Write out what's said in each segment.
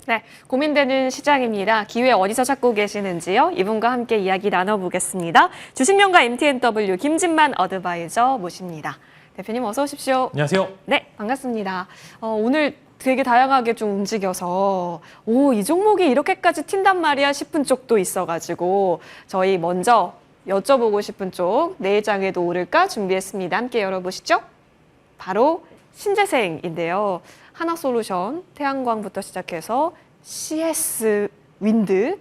네, 고민되는 시장입니다. 기회 어디서 찾고 계시는지요? 이분과 함께 이야기 나눠보겠습니다. 주식명가 MTNW 김진만 어드바이저 모십니다. 대표님 어서 오십시오. 안녕하세요. 네, 반갑습니다. 오늘 되게 다양하게 좀 움직여서 이 종목이 이렇게까지 튄단 말이야 싶은 쪽도 있어가지고 저희 먼저 여쭤보고 싶은 쪽 내일장에도 오를까 준비했습니다. 함께 열어보시죠. 바로 신재생인데요. 하나솔루션, 태양광부터 시작해서 CS 윈드,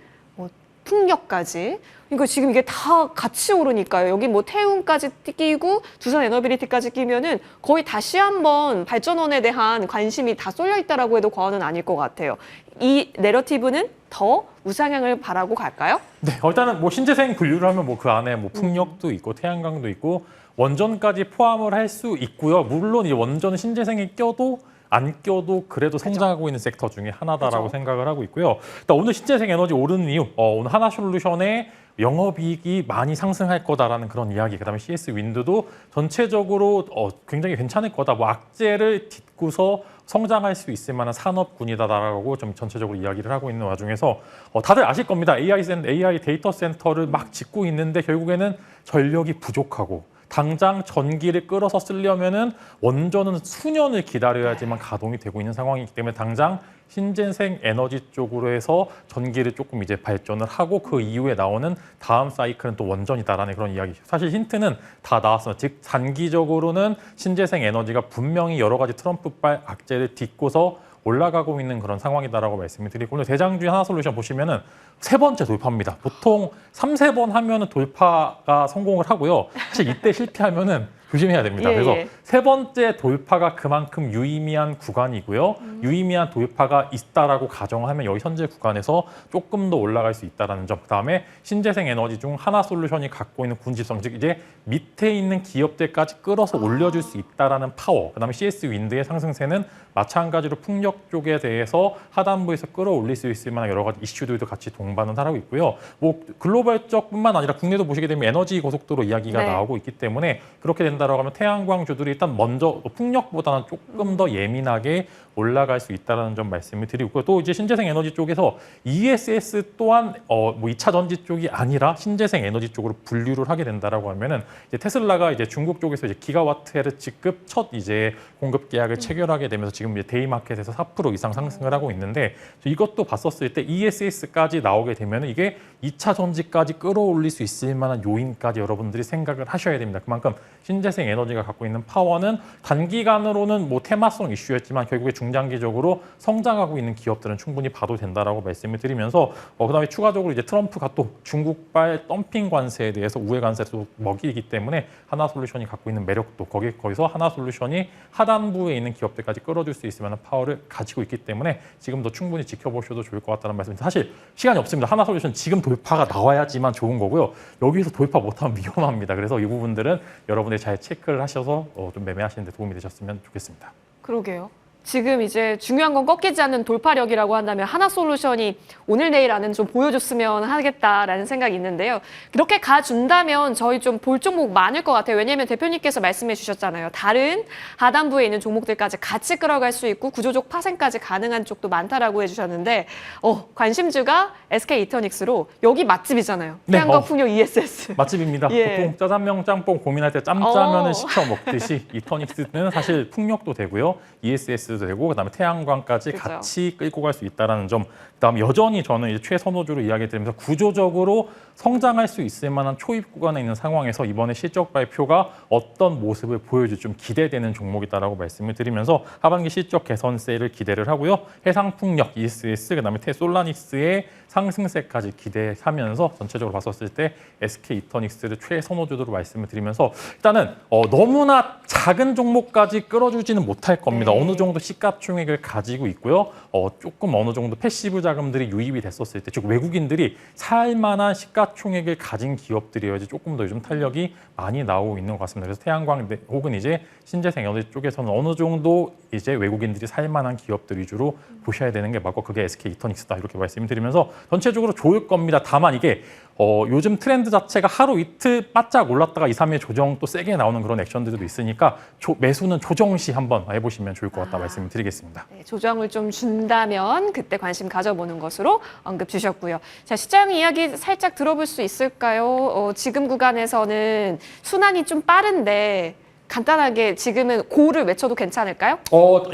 풍력까지. 그러니까 지금 이게 다 같이 오르니까요. 여기 태움까지 끼고 두산 에너비리티까지 끼면은 거의 다시 한번 발전원에 대한 관심이 다 쏠려 있다라고 해도 과언은 아닐 것 같아요. 이 내러티브는 더 우상향을 바라고 갈까요? 네, 일단은 신재생 분류를 하면 그 안에 풍력도 있고 태양광도 있고 원전까지 포함을 할 수 있고요. 물론 이 원전은 신재생이 껴도 안 껴도 그래도 성장하고 있는 섹터 중에 하나다라고 생각을 하고 있고요. 일단 오늘 신재생 에너지 오르는 이유, 오늘 하나솔루션의 영업이익이 많이 상승할 거다라는 그런 이야기, 그다음에 CS 윈드도 전체적으로 굉장히 괜찮을 거다. 악재를 딛고서 성장할 수 있을 만한 산업군이다라고 좀 전체적으로 이야기를 하고 있는 와중에서 다들 아실 겁니다. AI 데이터 센터를 막 짓고 있는데 결국에는 전력이 부족하고 당장 전기를 끌어서 쓰려면은 원전은 수년을 기다려야지만 가동이 되고 있는 상황이기 때문에 당장 신재생 에너지 쪽으로 해서 전기를 조금 이제 발전을 하고 그 이후에 나오는 다음 사이클은 또 원전이다라는 그런 이야기. 사실 힌트는 다 나왔어요. 즉 단기적으로는 신재생 에너지가 분명히 여러 가지 트럼프발 악재를 딛고서 올라가고 있는 그런 상황이다라고 말씀을 드리고 오늘 대장주의 하나솔루션 보시면은 3번째 돌파입니다. 보통 3, 4번 하면은 돌파가 성공을 하고요. 사실 이때 실패하면은 조심해야 됩니다. 그래서 3번째 돌파가 그만큼 유의미한 구간이고요. 유의미한 돌파가 있다라고 가정하면 여기 현재 구간에서 조금 더 올라갈 수 있다는 점. 그다음에 신재생 에너지 중 하나솔루션이 갖고 있는 군집성, 즉 이제 밑에 있는 기업들까지 끌어서 올려줄 수 있다라는 파워. 그다음에 CS 윈드의 상승세는 마찬가지로 풍력 쪽에 대해서 하단부에서 끌어올릴 수 있을 만한 여러 가지 이슈들도 같이 동반을 하고 있고요. 글로벌적뿐만 아니라 국내도 보시게 되면 에너지 고속도로 이야기가 나오고 있기 때문에 그렇게 된다라고 하면 태양광주들이 일단 먼저 풍력보다는 조금 더 예민하게 올라갈 수 있다는 점 말씀을 드리고 또 이제 신재생 에너지 쪽에서 ESS 또한 2차 전지 쪽이 아니라 신재생 에너지 쪽으로 분류를 하게 된다라고 하면은 이제 테슬라가 이제 중국 쪽에서 이제 기가와트헤르츠급 첫 이제 공급 계약을 체결하게 되면서 지금 이제 데이마켓에서 4% 이상 상승을 하고 있는데 이것도 봤었을 때 ESS까지 나오게 되면은 이게 2차 전지까지 끌어올릴 수 있을 만한 요인까지 여러분들이 생각을 하셔야 됩니다. 그만큼 신재생 에너지가 갖고 있는 파워는 단기간으로는 테마성 이슈였지만 결국에 중장기적으로 성장하고 있는 기업들은 충분히 봐도 된다라고 말씀을 드리면서 그다음에 추가적으로 이제 트럼프가 또 중국발 덤핑 관세에 대해서 우회 관세를 또 먹이기 때문에 하나솔루션이 갖고 있는 매력도 거기서 하나솔루션이 하단부에 있는 기업들까지 끌어줄 수 있을 만한 파워를 가지고 있기 때문에 지금도 충분히 지켜보셔도 좋을 것 같다는 말씀입니다. 사실 시간이 없습니다. 하나솔루션 지금 돌파가 나와야지만 좋은 거고요. 여기서 돌파 못하면 위험합니다. 그래서 이 부분들은 여러분들이 잘 체크를 하셔서 좀 매매하시는 데 도움이 되셨으면 좋겠습니다. 그러게요. 지금 이제 중요한 건 꺾이지 않는 돌파력이라고 한다면 하나솔루션이 오늘 내일 안은 좀 보여줬으면 하겠다라는 생각이 있는데요. 그렇게 가준다면 저희 좀 볼 종목 많을 것 같아요. 왜냐하면 대표님께서 말씀해 주셨잖아요. 다른 하단부에 있는 종목들까지 같이 끌어갈 수 있고 구조적 파생까지 가능한 쪽도 많다라고 해주셨는데 관심주가 SK 이터닉스로 여기 맛집이잖아요. 태양광 풍력 ESS. 맛집입니다. 보통 짜장면 짬뽕 고민할 때 짬 짜면은 시켜 먹듯이 이터닉스는 사실 풍력도 되고요. ESS 되고 그다음에 태양광까지 같이 끌고 갈 수 있다는 점. 그다음에 여전히 저는 이제 최선호주로 이야기드리면서 구조적으로 성장할 수 있을 만한 초입 구간에 있는 상황에서 이번에 실적 발표가 어떤 모습을 보여줄 좀 기대되는 종목이다라고 말씀을 드리면서 하반기 실적 개선세를 기대를 하고요. 해상풍력, ESS, 그다음에 솔라닉스의 상승세까지 기대하면서 전체적으로 봤었을 때 SK 이터닉스를 최선호주로 말씀을 드리면서 일단은 너무나 작은 종목까지 끌어주지는 못할 겁니다. 어느 정도 시가총액을 가지고 있고요. 조금 어느 정도 패시브 자금들이 유입이 됐었을 때, 즉 외국인들이 살 만한 시가총액을 가진 기업들이어야지 조금 더 요즘 탄력이 많이 나오고 있는 것 같습니다. 그래서 태양광 혹은 이제 신재생 에너지 쪽에서는 어느 정도 이제 외국인들이 살 만한 기업들 위주로 보셔야 되는 게 맞고 그게 SK 이터닉스다 이렇게 말씀드리면서 전체적으로 좋을 겁니다. 다만 이게 요즘 트렌드 자체가 하루 이틀 바짝 올랐다가 2, 3일 조정 또 세게 나오는 그런 액션들도 있으니까 매수는 조정 시 한번 해보시면 좋을 것 같다 말씀을 드리겠습니다. 네, 조정을 좀 준다면 그때 관심 가져보는 것으로 언급 주셨고요. 자, 시장 이야기 살짝 들어볼 수 있을까요? 지금 구간에서는 순환이 좀 빠른데 간단하게 지금은 고를 외쳐도 괜찮을까요?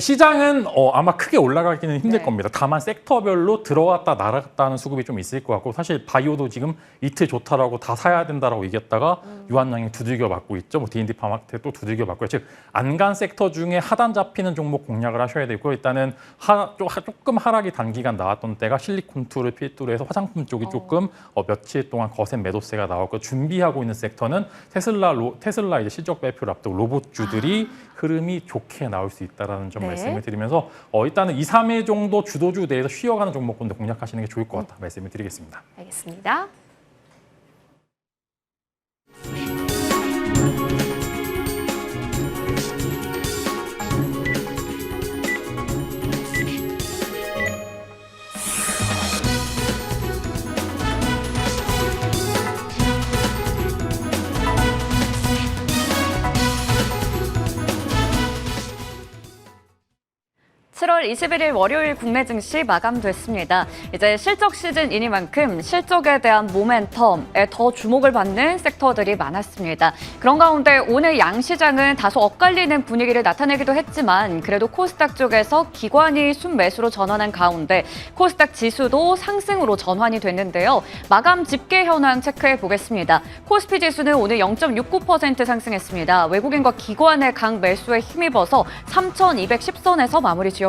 시장은 아마 크게 올라가기는 힘들 네. 겁니다. 다만 섹터별로 들어왔다 나갔다 하는 수급이 좀 있을 것 같고 사실 바이오도 지금 이틀 좋다라고 다 사야 된다라고 얘기했다가 유한양이 두들겨 맞고 있죠. 뭐 D&D 파마텍 또 두들겨 맞고요. 즉 안간 섹터 중에 하단 잡히는 종목 공략을 하셔야 되고 일단은 조금 하락이 단기간 나왔던 때가 실리콘 툴을 필두로 해서 화장품 쪽이 조금 며칠 동안 거센 매도세가 나왔고 준비하고 있는 섹터는 테슬라 이제 실적 발표를 앞두고 로봇주들이 흐름이 좋게 나올 수 있다는 점 네. 말씀을 드리면서 일단은 2, 3일 정도 주도주 내에서 쉬어가는 종목군들 공략하시는 게 좋을 것 같다 말씀을 드리겠습니다. 알겠습니다. (7월 21일) 월요일 국내 증시 마감됐습니다. 이제 실적 시즌이니만큼 실적에 대한 모멘텀에 더 주목을 받는 섹터들이 많았습니다. 그런 가운데 오늘 양시장은 다소 엇갈리는 분위기를 나타내기도 했지만 그래도 코스닥 쪽에서 기관이 순매수로 전환한 가운데 코스닥 지수도 상승으로 전환이 됐는데요. 마감 집계 현황 체크해 보겠습니다. 코스피 지수는 오늘 0.69% 상승했습니다. 외국인과 기관의 강매수에 힘입어서 3,210선에서 마무리 지었습니다.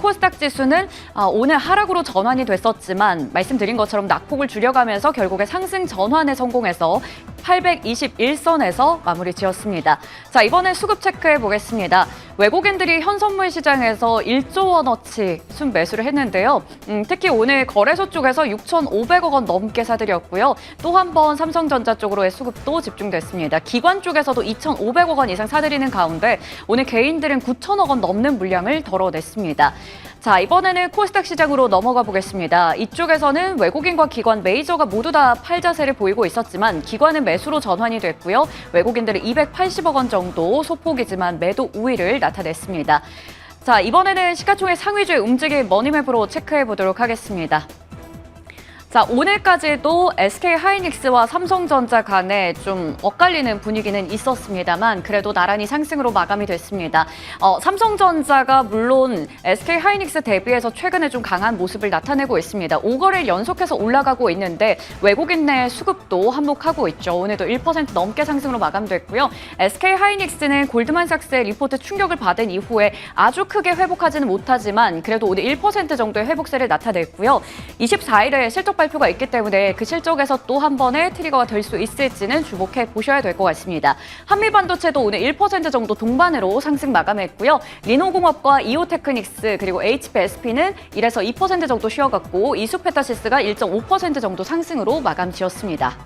코스닥 지수는 오늘 하락으로 전환이 됐었지만 말씀드린 것처럼 낙폭을 줄여가면서 결국에 상승 전환에 성공해서 821선에서 마무리 지었습니다. 자, 이번에 수급 체크해 보겠습니다. 외국인들이 현선물 시장에서 1조 원어치 순매수를 했는데요. 특히 오늘 거래소 쪽에서 6,500억 원 넘게 사들였고요. 또 한 번 삼성전자 쪽으로의 수급도 집중됐습니다. 기관 쪽에서도 2,500억 원 이상 사들이는 가운데 오늘 개인들은 9,000억 원 넘는 물량을 덜어냈습니다. 자, 이번에는 코스닥 시장으로 넘어가 보겠습니다. 이쪽에서는 외국인과 기관 메이저가 모두 다 팔자세를 보이고 있었지만 기관은 매수로 전환이 됐고요. 외국인들은 280억 원 정도 소폭이지만 매도 우위를 나타냈습니다. 자, 이번에는 시가총액 상위주의 움직임 머니맵으로 체크해 보도록 하겠습니다. 자, 오늘까지도 SK하이닉스와 삼성전자 간에 좀 엇갈리는 분위기는 있었습니다만 그래도 나란히 상승으로 마감이 됐습니다. 삼성전자가 물론 SK하이닉스 대비해서 최근에 좀 강한 모습을 나타내고 있습니다. 5거래일 연속해서 올라가고 있는데 외국인 내 수급도 한몫하고 있죠. 오늘도 1% 넘게 상승으로 마감됐고요. SK하이닉스는 골드만삭스의 리포트 충격을 받은 이후에 아주 크게 회복하지는 못하지만 그래도 오늘 1% 정도의 회복세를 나타냈고요. 24일에 실적 발표가 있기 때문에 그 실적에서 또 한 번의 트리거가 될 수 있을지는 주목해 보셔야 될 것 같습니다. 한미반도체도 오늘 1% 정도 동반으로 상승 마감했고요. 리노공업과 이오테크닉스 그리고 HPSP는 1에서 2% 정도 쉬어갔고 이수페타시스가 1.5% 정도 상승으로 마감 지었습니다.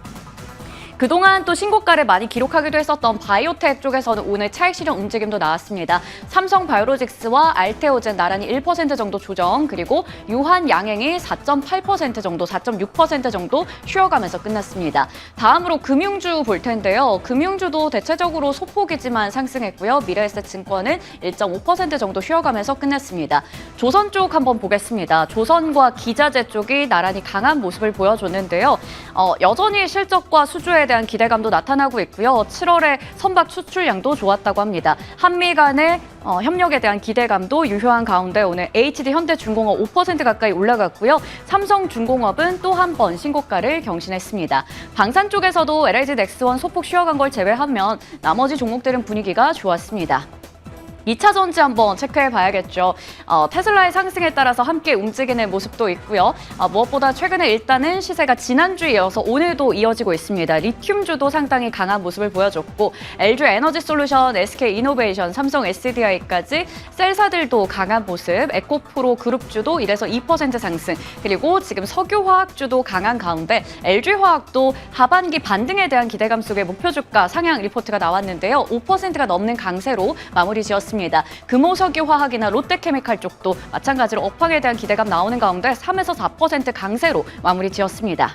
그동안 또 신고가를 많이 기록하기도 했었던 바이오텍 쪽에서는 오늘 차익 실현 움직임도 나왔습니다. 삼성바이오로직스와 알테오젠 나란히 1% 정도 조정, 그리고 유한양행이 4.8% 정도, 4.6% 정도 쉬어가면서 끝났습니다. 다음으로 금융주 볼 텐데요. 금융주도 대체적으로 소폭이지만 상승했고요. 미래에셋증권은 1.5% 정도 쉬어가면서 끝냈습니다. 조선 쪽 한번 보겠습니다. 조선과 기자재 쪽이 나란히 강한 모습을 보여줬는데요. 여전히 실적과 수주에 대한 기대감도 나타나고 있고요. 7월에 선박 수출량도 좋았다고 합니다. 한미 간의 협력에 대한 기대감도 유효한 가운데 오늘 HD 현대중공업 5% 가까이 올라갔고요. 삼성중공업은 또 한 번 신고가를 경신했습니다. 방산 쪽에서도 LIG 넥스원 소폭 쉬어간 걸 제외하면 나머지 종목들은 분위기가 좋았습니다. 2차 전지 한번 체크해 봐야겠죠. 테슬라의 상승에 따라서 함께 움직이는 모습도 있고요. 무엇보다 최근에 일단은 시세가 지난주에 이어서 오늘도 이어지고 있습니다. 리튬주도 상당히 강한 모습을 보여줬고 LG 에너지솔루션, SK이노베이션, 삼성 SDI까지 셀사들도 강한 모습, 에코프로 그룹주도 1에서 2% 상승, 그리고 지금 석유화학주도 강한 가운데 LG화학도 하반기 반등에 대한 기대감 속에 목표주가 상향 리포트가 나왔는데요. 5%가 넘는 강세로 마무리 지었습니다. 금호석유화학이나 롯데케미칼 쪽도 마찬가지로 업황에 대한 기대감 나오는 가운데 3에서 4% 강세로 마무리 지었습니다.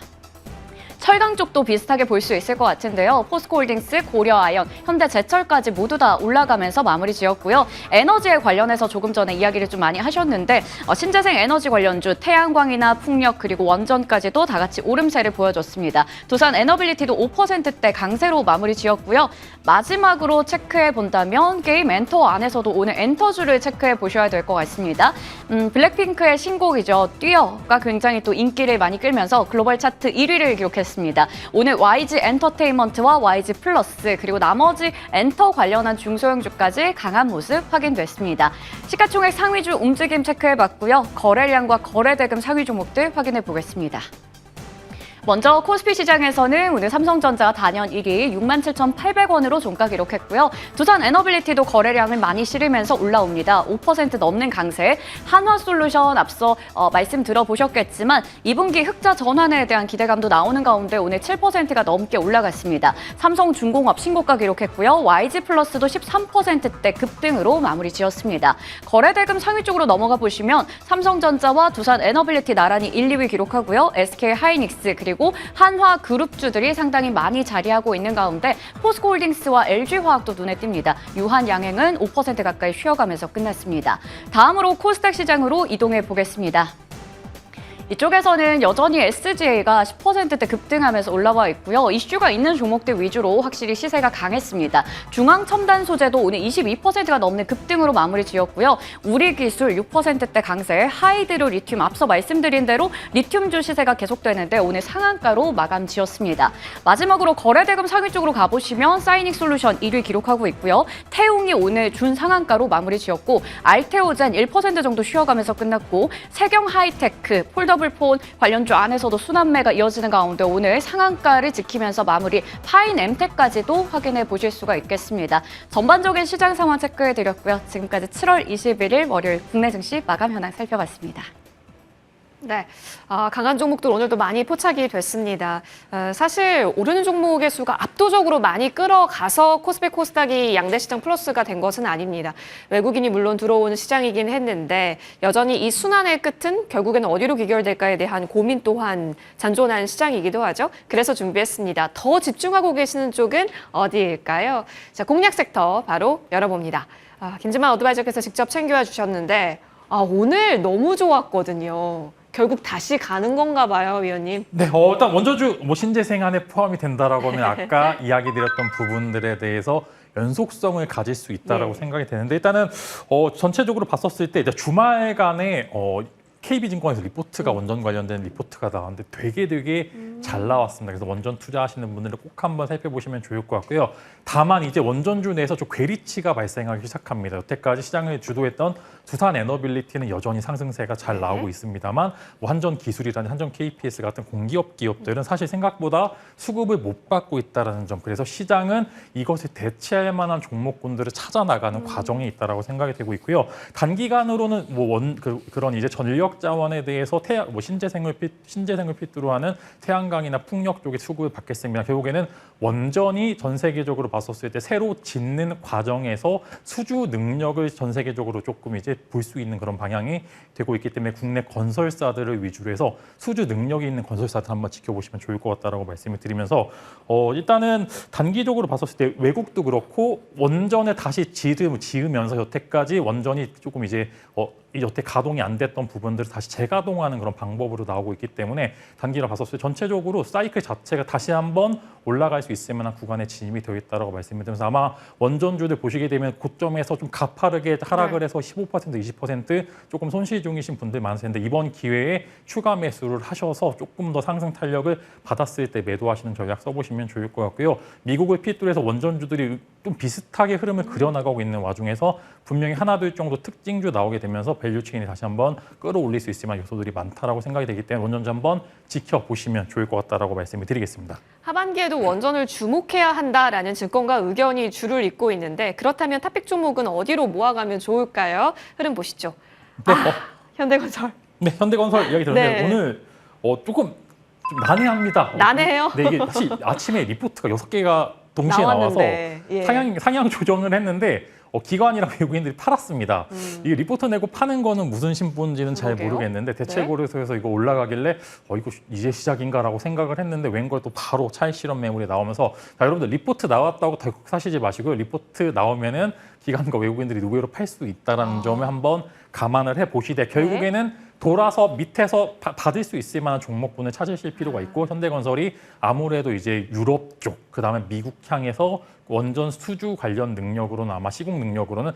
철강 쪽도 비슷하게 볼 수 있을 것 같은데요. 포스코홀딩스, 고려아연, 현대제철까지 모두 다 올라가면서 마무리 지었고요. 에너지에 관련해서 조금 전에 이야기를 좀 많이 하셨는데 신재생 에너지 관련주 태양광이나 풍력 그리고 원전까지도 다 같이 오름세를 보여줬습니다. 두산 에너빌리티도 5%대 강세로 마무리 지었고요. 마지막으로 체크해 본다면 게임 엔터 안에서도 오늘 엔터주를 체크해 보셔야 될 것 같습니다. 블랙핑크의 신곡이죠. 뛰어가 굉장히 또 인기를 많이 끌면서 글로벌 차트 1위를 기록했습니다. 오늘 YG 엔터테인먼트와 YG 플러스 그리고 나머지 엔터 관련한 중소형주까지 강한 모습 확인됐습니다. 시가총액 상위주 움직임 체크해봤고요. 거래량과 거래대금 상위 종목들 확인해 보겠습니다. 먼저 코스피 시장에서는 오늘 삼성전자가 단연 1위 67,800원으로 종가 기록했고요. 두산 에너빌리티도 거래량을 많이 실으면서 올라옵니다. 5% 넘는 강세. 한화솔루션 앞서 말씀 들어보셨겠지만 2분기 흑자 전환에 대한 기대감도 나오는 가운데 오늘 7%가 넘게 올라갔습니다. 삼성중공업 신고가 기록했고요. YG플러스도 13%대 급등으로 마무리 지었습니다. 거래대금 상위 쪽으로 넘어가 보시면 삼성전자와 두산 에너빌리티 나란히 1, 2위 기록하고요. SK하이닉스 그리고 한화 그룹주들이 상당히 많이 자리하고 있는 가운데 포스코홀딩스와 LG화학도 눈에 띕니다. 유한양행은 5% 가까이 쉬어가면서 끝났습니다. 다음으로 코스닥 시장으로 이동해 보겠습니다. 이쪽에서는 여전히 SGA가 10%대 급등하면서 올라와 있고요. 이슈가 있는 종목들 위주로 확실히 시세가 강했습니다. 중앙첨단 소재도 오늘 22%가 넘는 급등으로 마무리 지었고요. 우리기술 6%대 강세, 하이드로 리튬 앞서 말씀드린 대로 리튬주 시세가 계속되는데 오늘 상한가로 마감 지었습니다. 마지막으로 거래대금 상위 쪽으로 가보시면 사이닉솔루션 1위 기록하고 있고요. 태웅이 오늘 준 상한가로 마무리 지었고 알테오젠 1% 정도 쉬어가면서 끝났고 세경하이테크, 폴더블폰 관련주 안에서도 순환매가 이어지는 가운데 오늘 상한가를 지키면서 마무리 파인엠텍까지도 확인해 보실 수가 있겠습니다. 전반적인 시장 상황 체크해드렸고요. 지금까지 7월 21일 월요일 국내 증시 마감 현황 살펴봤습니다. 네, 강한 종목들 오늘도 많이 포착이 됐습니다. 사실 오르는 종목의 수가 압도적으로 많이 끌어가서 코스피 코스닥이 양대 시장 플러스가 된 것은 아닙니다. 외국인이 물론 들어오는 시장이긴 했는데 여전히 이 순환의 끝은 결국에는 어디로 귀결될까에 대한 고민 또한 잔존한 시장이기도 하죠. 그래서 준비했습니다. 더 집중하고 계시는 쪽은 어디일까요? 자, 공략 섹터 바로 열어봅니다. 김진만 어드바이저께서 직접 챙겨와 주셨는데 오늘 너무 좋았거든요. 결국 다시 가는 건가 봐요, 위원님. 네, 일단 원저주 신재생 안에 포함이 된다라고 하면 아까 이야기 드렸던 부분들에 대해서 연속성을 가질 수 있다라고 생각이 되는데 일단은 전체적으로 봤었을 때 이제 주말간에 KB증권에서 리포트가 원전 관련된 리포트가 나왔는데 되게 잘 나왔습니다. 그래서 원전 투자하시는 분들은 꼭 한번 살펴보시면 좋을 것 같고요. 다만 이제 원전주 내에서 좀 괴리치가 발생하기 시작합니다. 여태까지 시장을 주도했던 두산 에너빌리티는 여전히 상승세가 잘 나오고 있습니다만 뭐 한전 기술이라든지 한전 KPS 같은 공기업 기업들은 사실 생각보다 수급을 못 받고 있다는 점. 그래서 시장은 이것을 대체할 만한 종목군들을 찾아 나가는 과정에 있다라고 생각이 되고 있고요. 단기간으로는 그런 이제 전력 자원에 대해서 신재생을 필두로 하는 태양광이나 풍력 쪽의 수급을 받겠습니다. 결국에는 원전이 전 세계적으로 봤었을 때 새로 짓는 과정에서 수주 능력을 전 세계적으로 조금 이제 볼 수 있는 그런 방향이 되고 있기 때문에 국내 건설사들을 위주로 해서 수주 능력이 있는 건설사들 한번 지켜보시면 좋을 것 같다라고 말씀을 드리면서 일단은 단기적으로 봤었을 때 외국도 그렇고 원전을 다시 지으면서 여태까지 원전이 조금 이제 여태 가동이 안 됐던 부분들을 다시 재가동하는 그런 방법으로 나오고 있기 때문에 단기로 봤었을 때 전체적으로 사이클 자체가 다시 한번 올라갈 수 있을 만한 구간에 진입이 되어 있다고 말씀을 드리면서 아마 원전주들 보시게 되면 고점에서 좀 가파르게 하락을 해서 15% 20% 조금 손실 중이신 분들 많으실 텐데 이번 기회에 추가 매수를 하셔서 조금 더 상승 탄력을 받았을 때 매도하시는 전략 써보시면 좋을 것 같고요. 미국을 필두로 해서 원전주들이 좀 비슷하게 흐름을 그려나가고 있는 와중에서 분명히 하나둘 정도 특징주 나오게 되면서 밸류체인이 다시 한번 끌어올릴 수 있을 만한 요소들이 많다라고 생각이 되기 때문에 원전주 한번 지켜보시면 좋을 것 같다라고 말씀을 드리겠습니다. 하반기에도 원전을 주목해야 한다라는 증권가 의견이 줄을 잇고 있는데 그렇다면 탑픽 종목은 어디로 모아가면 좋을까요? 흐름 보시죠. 네, 현대건설. 네, 현대건설 이야기 들었는데 네. 오늘 조금 좀 난해합니다. 난해해요? 네, 이게 사실 아침에 리포트가 6개가 동시에 나왔는데, 나와서 상향 조정을 했는데 기관이랑 외국인들이 팔았습니다. 이 리포트 내고 파는 거는 무슨 심보인지는 잘 그러게요. 모르겠는데 대체고에서 이거 올라가길래 이거 이제 시작인가라고 생각을 했는데 웬걸 또 바로 차익 실현 매물이 나오면서 자, 여러분들 리포트 나왔다고 덜컥 사시지 마시고요. 리포트 나오면은 기관과 외국인들이 의외로 팔 수 있다는 점을 한번 감안을 해보시되 결국에는 돌아서 밑에서 받을 수 있을 만한 종목군을 찾으실 필요가 있고 현대건설이 아무래도 이제 유럽 쪽, 그다음에 미국 향해서 원전 수주 관련 능력으로는 아마 시공 능력으로는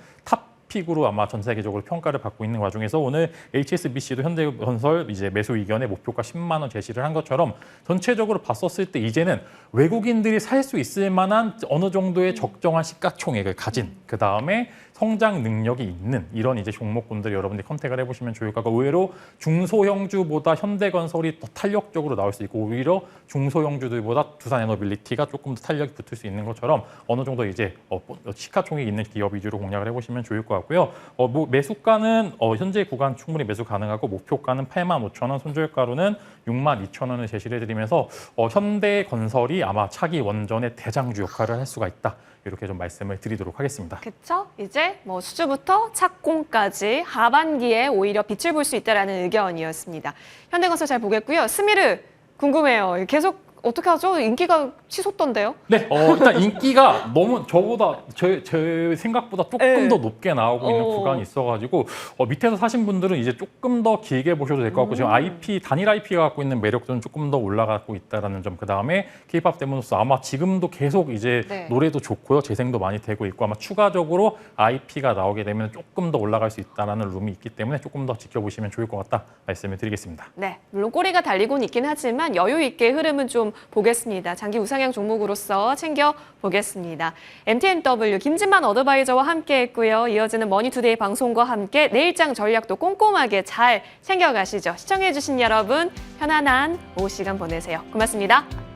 픽으로 아마 전 세계적으로 평가를 받고 있는 와중에서 오늘 HSBC도 현대건설 이제 매수 이견의 목표가 10만 원 제시를 한 것처럼 전체적으로 봤었을 때 이제는 외국인들이 살 수 있을 만한 어느 정도의 적정한 시가총액을 가진 그 다음에 성장 능력이 있는 이런 이제 종목군들 여러분들이 컨택을 해보시면 좋을 것 같고 의외로 중소형주보다 현대건설이 더 탄력적으로 나올 수 있고 오히려 중소형주들보다 두산에너빌리티가 조금 더 탄력이 붙을 수 있는 것처럼 어느 정도 이제 시가총액이 있는 기업 위주로 공략을 해보시면 좋을 것 같고요. 뭐 매수가는 현재 구간 충분히 매수 가능하고 목표가는 85,000원, 손절가로는 62,000원을 제시를 해드리면서 현대건설이 아마 차기 원전의 대장주 역할을 할 수가 있다. 이렇게 좀 말씀을 드리도록 하겠습니다. 그렇죠. 이제 뭐 수주부터 착공까지 하반기에 오히려 빛을 볼 수 있다라는 의견이었습니다. 현대건설 잘 보겠고요. 스미르 궁금해요. 계속 어떻게 하죠? 인기가 치솟던데요? 네, 일단 인기가 너무 저보다 제 생각보다 조금 더 높게 나오고 있는 구간이 있어가지고 밑에서 사신 분들은 이제 조금 더 길게 보셔도 될 것 같고 지금 단일 IP가 갖고 있는 매력도는 조금 더 올라가고 있다라는 점. 그 다음에 K-팝 데모노스 아마 지금도 계속 이제 노래도 좋고요, 재생도 많이 되고 있고 아마 추가적으로 IP가 나오게 되면 조금 더 올라갈 수 있다라는 룸이 있기 때문에 조금 더 지켜보시면 좋을 것 같다 말씀을 드리겠습니다. 네, 물론 꼬리가 달리고는 있긴 하지만 여유 있게 흐름은 좀 보겠습니다. 장기 우상향 종목으로서 챙겨보겠습니다. MTNW 김진만 어드바이저와 함께했고요. 이어지는 머니투데이 방송과 함께 내일장 전략도 꼼꼼하게 잘 챙겨가시죠. 시청해주신 여러분 편안한 오후 시간 보내세요. 고맙습니다.